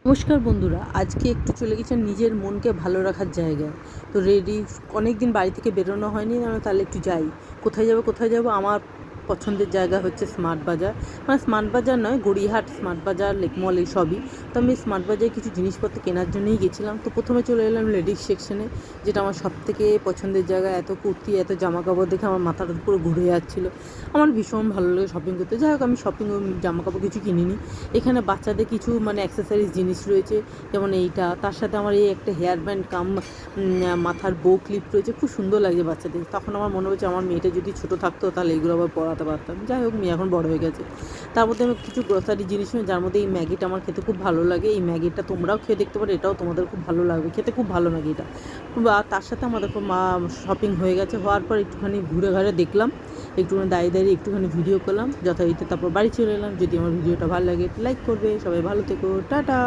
নমস্কার বন্ধুরা, আজকে একটু চলে গেছেন নিজের মনকে ভালো রাখার জায়গায়। তো রেডি, অনেক দিন বাড়ি থেকে বেরোনো হয়নি না, তাহলে একটু যাই। কোথায় যাব? আমার পছন্দের জায়গা হচ্ছে স্মার্ট বাজার। মানে স্মার্ট বাজার নয়, গড়িয়াহাট স্মার্ট বাজার, লেকমল, এই সবই। তো আমি স্মার্ট বাজারে কিছু জিনিসপত্র কেনার জন্যই গেছিলাম। তো প্রথমে চলে এলাম লেডিস সেকশনে, যেটা আমার সবথেকে পছন্দের জায়গা। এত কুর্তি, এত জামাকাপড় দেখে আমার মাথাটা পুরো ঘুরে যাচ্ছিলো। আমার ভীষণ ভালো লাগে শপিং করতে। যাই হোক, আমি শপিং জামাকাপড় কিছু কিনিনি। এখানে বাচ্চাদের কিছু মানে অ্যাক্সেসরিজ জিনিস রয়েছে, যেমন এইটা। তার সাথে আমার এই একটা হেয়ার ব্যান্ড কাম মাথার বো ক্লিপ রয়েছে, খুব সুন্দর লাগছে বাচ্চাদের। তখন আমার মনে হচ্ছে আমার মেয়েটা যদি ছোটো থাকতো তাহলে এগুলো আবার পরাতে পারতাম। যাই হোক, মেয়ে এখন বড় হয়ে গেছে। তার মধ্যে আমি কিছু গ্রসারি জিনিস নিই, যার মধ্যে এই ম্যাগিটা আমার খেতে খুব ভালো লাগে। এই ম্যাগিটা তোমরাও খেয়ে দেখতে পারো, এটাও তোমাদের খুব ভালো লাগবে, খেতে খুব ভালো ম্যাগিটা। বা তার সাথে আমাদের মা শপিং হয়ে গেছে। হওয়ার পর একটুখানি ঘুরে ঘাড়ে দেখলাম, একটুখানি দাঁড়িয়ে একটুখানি ভিডিও করলাম যথারীতি। তারপর বাড়ি চলে এলাম। যদি আমার ভিডিওটা ভালো লাগে লাইক করবে। সবাই ভালো থেকো, টাটা।